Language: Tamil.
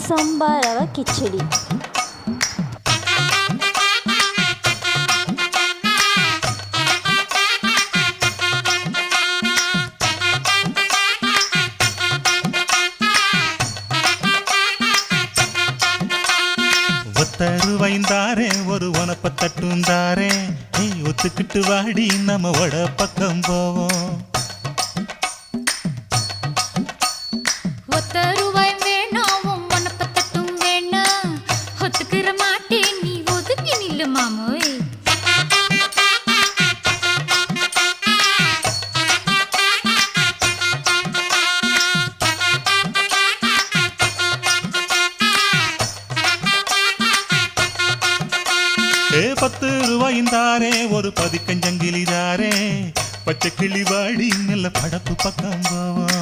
சம்பா ரவை கிச்சடி. ஒத்தருவைந்தாரே ஒரு உனப்ப தட்டுந்தாரே, நீ ஒத்துக்கிட்டு வாடி நம்ம வட பக்கம் போவோம். ஒத்த ரூபாய் வேணாம் உனப்ப தட்டும் வேணாம், ஒத்துக்கிற மாட்டேன் நீ ஒதுங்கி நில்லு மாமோய். ஏ 10 ரூபாய்ந்தாரே ஒரு பதிக்கஞ்சங்கிலிதாரே, பச்சை கிளி வாடி நல்ல படப்பு பக்கம் போவோம்.